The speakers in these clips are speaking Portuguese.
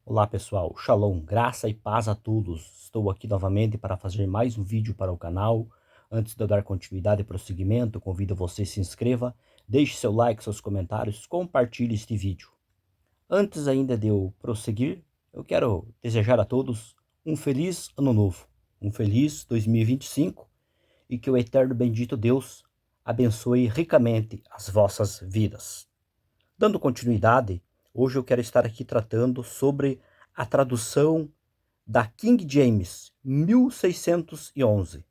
Olá pessoal, Shalom, graça e paz a todos. Estou aqui novamente para fazer mais um vídeo para o canal. Antes de eu dar continuidade e prosseguimento, convido você a se inscreva, deixe seu like, seus comentários, compartilhe este vídeo. Antes ainda de eu prosseguir, eu quero desejar a todos um feliz ano novo, um feliz 2025 e que o eterno bendito Deus abençoe ricamente as vossas vidas. Dando continuidade, hoje eu quero estar aqui tratando sobre a tradução da King James 1611,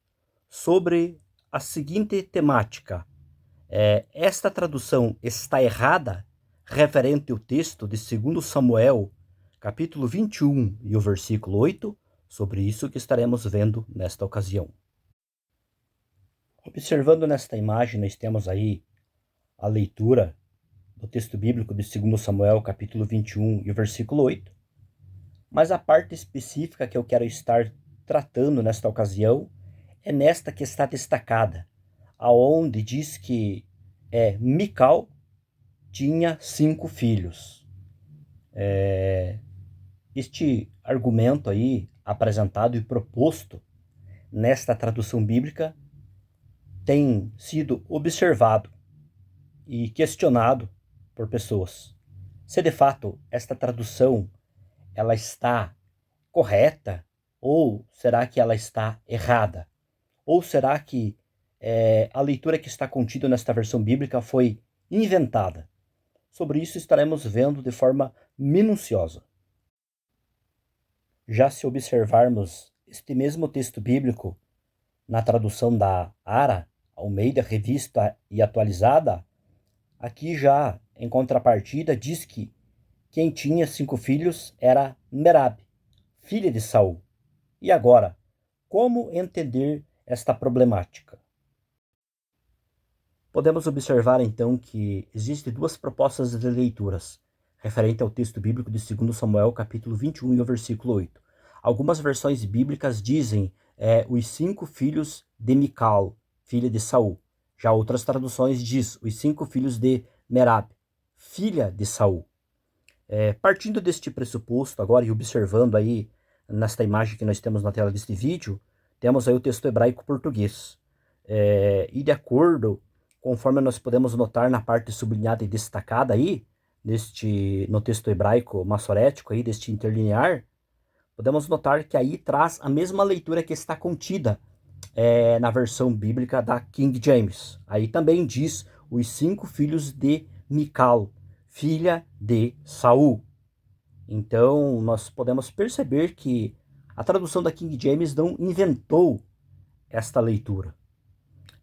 sobre a seguinte temática. Esta tradução está errada referente ao texto de 2 Samuel, capítulo 21 e o versículo 8, sobre isso que estaremos vendo nesta ocasião. Observando nesta imagem, nós temos aí a leitura do texto bíblico de 2 Samuel, capítulo 21 e o versículo 8. Mas a parte específica que eu quero estar tratando nesta ocasião é nesta que está destacada, aonde diz que Mical tinha 5 filhos. Este argumento aí apresentado e proposto nesta tradução bíblica tem sido observado e questionado por pessoas. Se de fato esta tradução ela está correta ou será que ela está errada? Ou será que a leitura que está contida nesta versão bíblica foi inventada? Sobre isso estaremos vendo de forma minuciosa. Já se observarmos este mesmo texto bíblico na tradução da ARA, Almeida Revista e Atualizada, aqui já em contrapartida diz que quem tinha 5 filhos era Merab, filha de Saul. E agora, como entender esta problemática? Podemos observar então que existem duas propostas de leituras referente ao texto bíblico de 2 Samuel, capítulo 21 e o versículo 8. Algumas versões bíblicas dizem os 5 filhos de Mical, filha de Saul. Já outras traduções diz os 5 filhos de Merab, filha de Saul. Partindo deste pressuposto agora e observando aí nesta imagem que nós temos na tela deste vídeo, temos aí o texto hebraico-português. E de acordo, conforme nós podemos notar na parte sublinhada e destacada aí, no texto hebraico massorético aí, deste interlinear, podemos notar que aí traz a mesma leitura que está contida na versão bíblica da King James. Aí também diz os 5 filhos de Mical, filha de Saul. Então, nós podemos perceber que a tradução da King James não inventou esta leitura.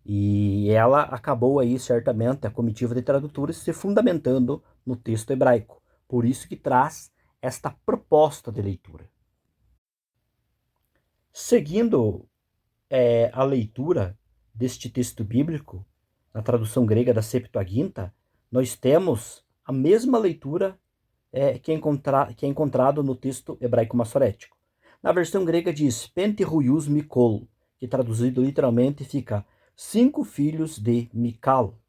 E ela acabou aí, certamente, a comitiva de tradutores se fundamentando no texto hebraico. Por isso que traz esta proposta de leitura. Seguindo a leitura deste texto bíblico, na tradução grega da Septuaginta, nós temos a mesma leitura que é encontrado no texto hebraico massorético. Na versão grega diz Penteruius Mikol, que traduzido literalmente fica 5 filhos de Mical.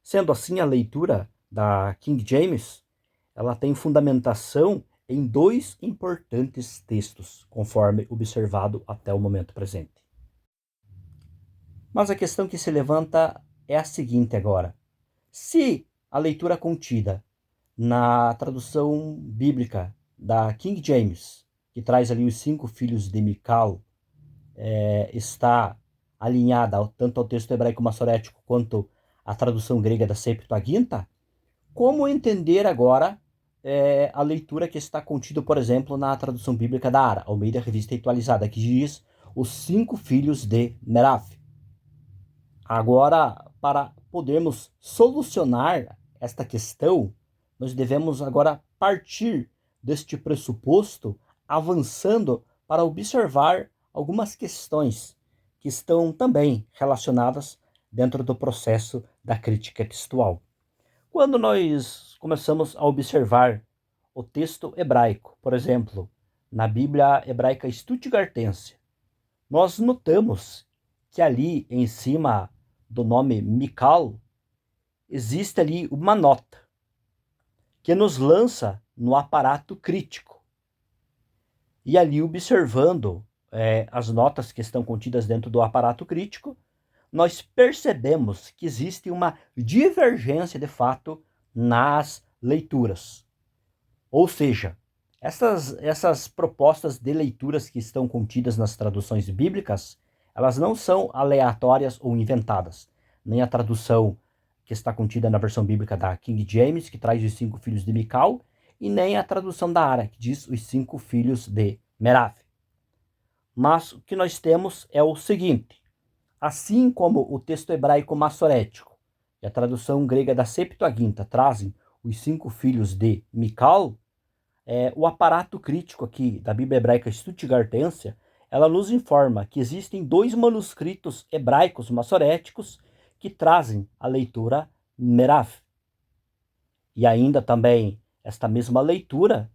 Sendo assim, a leitura da King James, ela tem fundamentação em 2 importantes textos, conforme observado até o momento presente. Mas a questão que se levanta é a seguinte agora. Se a leitura contida na tradução bíblica da King James, que traz ali os 5 filhos de Mical, está alinhada tanto ao texto hebraico massorético quanto à tradução grega da Septuaginta, como entender agora a leitura que está contida, por exemplo, na tradução bíblica da ARA, Almeida Revista e Atualizada, que diz os 5 filhos de Merab. Agora, para podermos solucionar esta questão, nós devemos agora partir deste pressuposto, avançando para observar algumas questões que estão também relacionadas dentro do processo da crítica textual. Quando nós começamos a observar o texto hebraico, por exemplo, na Bíblia hebraica Stuttgartense, nós notamos que ali em cima do nome Mical, existe ali uma nota que nos lança no aparato crítico. E ali, observando as notas que estão contidas dentro do aparato crítico, nós percebemos que existe uma divergência de fato nas leituras. Ou seja, essas propostas de leituras que estão contidas nas traduções bíblicas, elas não são aleatórias ou inventadas. Nem a tradução que está contida na versão bíblica da King James, que traz os 5 filhos de Mical, e nem a tradução da Ara, que diz os 5 filhos de Merav. Mas o que nós temos é o seguinte: assim como o texto hebraico massorético e a tradução grega da Septuaginta trazem os 5 filhos de Mical, o aparato crítico aqui da Bíblia Hebraica Stuttgartense, ela nos informa que existem 2 manuscritos hebraicos massoréticos que trazem a leitura Merav. E ainda também, esta mesma leitura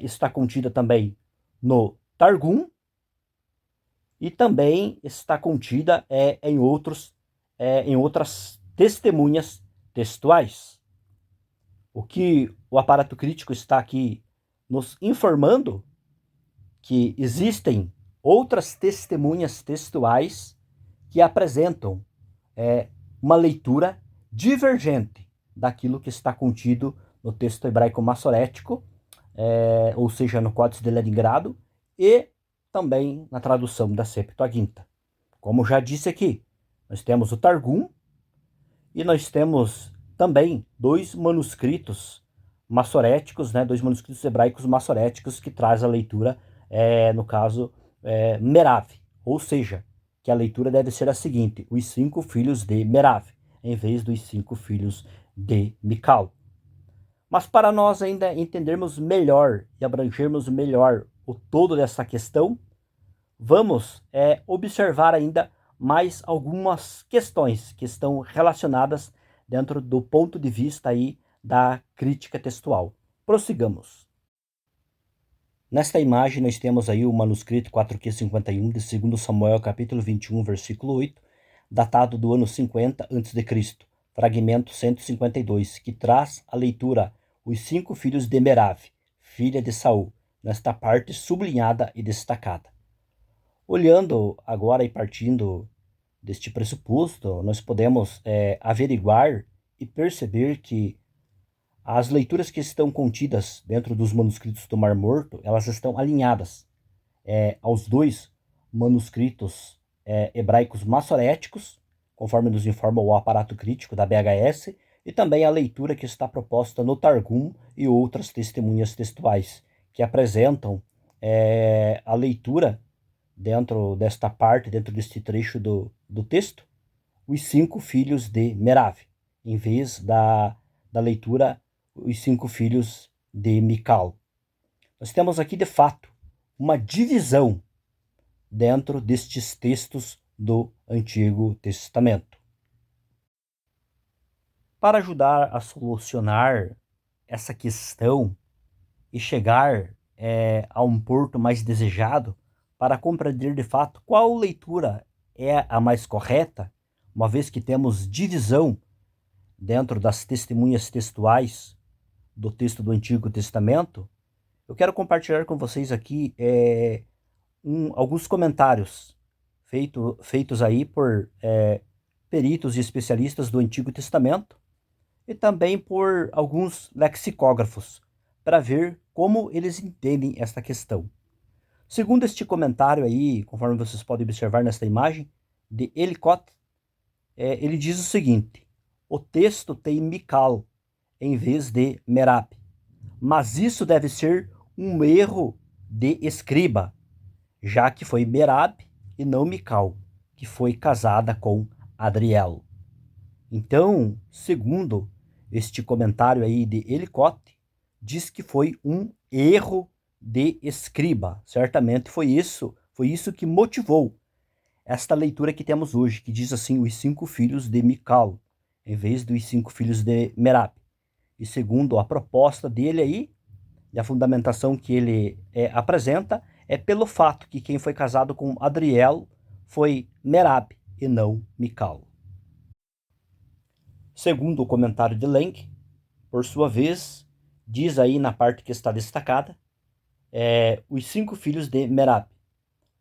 está contida também no Targum e também está contida em outras testemunhas textuais. O que o aparato crítico está aqui nos informando que existem outras testemunhas textuais que apresentam uma leitura divergente daquilo que está contido no texto hebraico massorético, ou seja, no Códice de Leningrado, e também na tradução da Septuaginta. Como já disse aqui, nós temos o Targum e nós temos também 2 manuscritos massoréticos, 2 manuscritos hebraicos massoréticos que traz a leitura, no caso, Merav, ou seja, que a leitura deve ser a seguinte: os 5 filhos de Merav, em vez dos 5 filhos de Mical. Mas para nós ainda entendermos melhor e abrangermos melhor o todo dessa questão, vamos observar ainda mais algumas questões que estão relacionadas dentro do ponto de vista aí da crítica textual. Prossigamos. Nesta imagem nós temos aí o manuscrito 4Q51 de 2 Samuel, capítulo 21, versículo 8, datado do ano 50 a.C., fragmento 152, que traz a leitura os 5 filhos de Merav, filha de Saul, nesta parte sublinhada e destacada. Olhando agora e partindo deste pressuposto, nós podemos averiguar e perceber que as leituras que estão contidas dentro dos manuscritos do Mar Morto, elas estão alinhadas aos 2 manuscritos hebraicos massoréticos, conforme nos informa o aparato crítico da BHS, e também a leitura que está proposta no Targum e outras testemunhas textuais, que apresentam a leitura dentro desta parte, dentro deste trecho do texto, os 5 filhos de Merav, em vez da leitura os 5 filhos de Mical. Nós temos aqui, de fato, uma divisão dentro destes textos do Antigo Testamento. Para ajudar a solucionar essa questão e chegar a um porto mais desejado, para compreender de fato qual leitura é a mais correta, uma vez que temos divisão dentro das testemunhas textuais do texto do Antigo Testamento, eu quero compartilhar com vocês aqui alguns comentários feitos aí por peritos e especialistas do Antigo Testamento e também por alguns lexicógrafos, para ver como eles entendem esta questão. Segundo este comentário aí, conforme vocês podem observar nesta imagem, de Ellicott, ele diz o seguinte: o texto tem Mical em vez de Merab, mas isso deve ser um erro de escriba, já que foi Merab e não Mical, que foi casada com Adriel. Então, segundo este comentário aí de Ellicott, diz que foi um erro de escriba. Certamente foi isso que motivou esta leitura que temos hoje, que diz assim: os 5 filhos de Mical, em vez dos 5 filhos de Merab. E segundo a proposta dele aí, e a fundamentação que ele apresenta, é pelo fato que quem foi casado com Adriel foi Merab e não Mical. Segundo o comentário de Lenk, por sua vez, diz aí na parte que está destacada, os 5 filhos de Merab.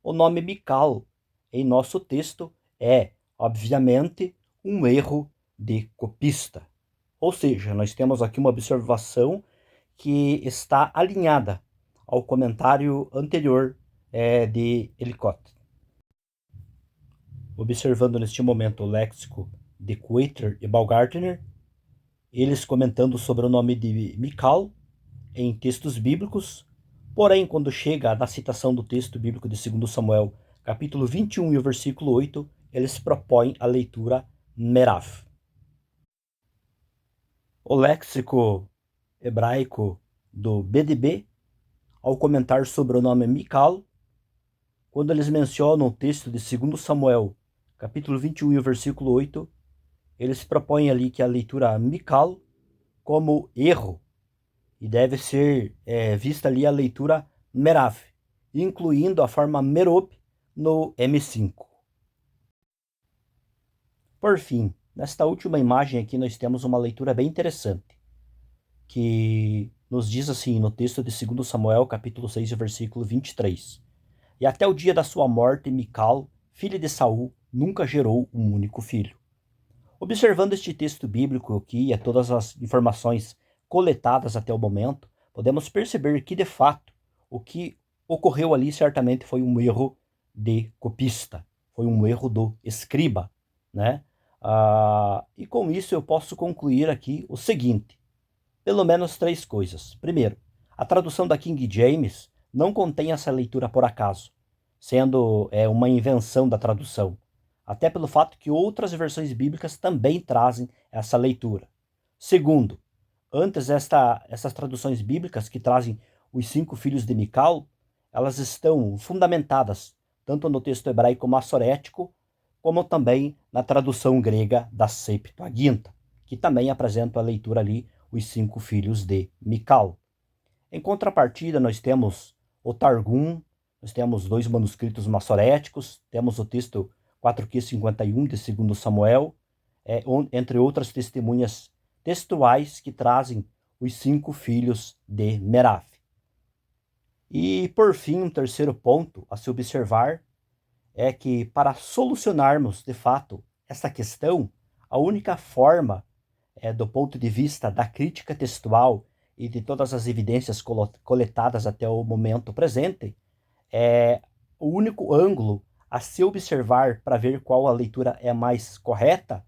O nome Mical, em nosso texto, é, obviamente, um erro de copista. Ou seja, nós temos aqui uma observação que está alinhada ao comentário anterior de Ellicott. Observando neste momento o léxico de Quater e Baumgartner, eles comentando sobre o nome de Mical em textos bíblicos, porém, quando chega na citação do texto bíblico de 2 Samuel, capítulo 21 e o versículo 8, eles propõem a leitura Merav. O léxico hebraico do BDB, ao comentar sobre o nome Mical, quando eles mencionam o texto de 2 Samuel, capítulo 21 e o versículo 8, eles propõem ali que a leitura Mical como erro, e deve ser vista ali a leitura Merav, incluindo a forma Merob no M5. Por fim, nesta última imagem aqui nós temos uma leitura bem interessante, que nos diz assim no texto de 2 Samuel, capítulo 6, versículo 23. E até o dia da sua morte, Mical, filha de Saul, nunca gerou um único filho. Observando este texto bíblico aqui e todas as informações coletadas até o momento, podemos perceber que, de fato, o que ocorreu ali certamente foi um erro de copista, foi um erro do escriba, né? E com isso eu posso concluir aqui o seguinte, pelo menos 3 coisas. Primeiro, a tradução da King James não contém essa leitura por acaso, sendo uma invenção da tradução, até pelo fato que outras versões bíblicas também trazem essa leitura. Segundo, antes essas traduções bíblicas que trazem os 5 filhos de Mical, elas estão fundamentadas tanto no texto hebraico massorético, como também na tradução grega da Septuaginta, que também apresenta a leitura ali, os 5 filhos de Mical. Em contrapartida, nós temos o Targum, nós temos 2 manuscritos massoréticos, temos o texto 4Q51 de 2 Samuel, entre outras testemunhas textuais que trazem os 5 filhos de Merav. E, por fim, um terceiro ponto a se observar é que, para solucionarmos, de fato, essa questão, a única forma, do ponto de vista da crítica textual e de todas as evidências coletadas até o momento presente, o único ângulo a se observar para ver qual a leitura é mais correta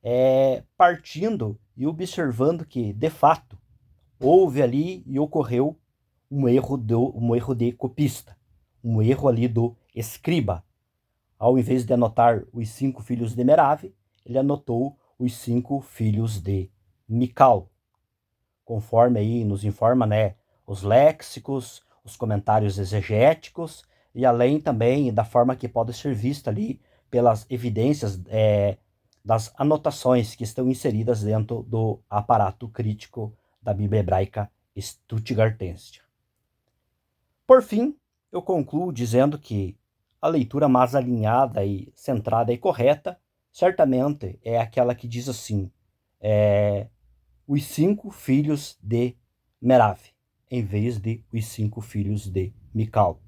é partindo e observando que, de fato, houve ali e ocorreu um erro de copista, um erro ali do escriba. Ao invés de anotar os 5 filhos de Merav, ele anotou os 5 filhos de Mical. Conforme aí nos informa, né, os léxicos, os comentários exegéticos, e além também da forma que pode ser vista ali pelas evidências das anotações que estão inseridas dentro do aparato crítico da Bíblia Hebraica Stuttgartense. Por fim, eu concluo dizendo que a leitura mais alinhada e centrada e correta, certamente é aquela que diz assim, os 5 filhos de Merav, em vez de os 5 filhos de Mical.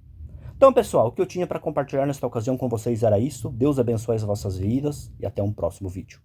Então, pessoal, o que eu tinha para compartilhar nesta ocasião com vocês era isso. Deus abençoe as vossas vidas e até um próximo vídeo.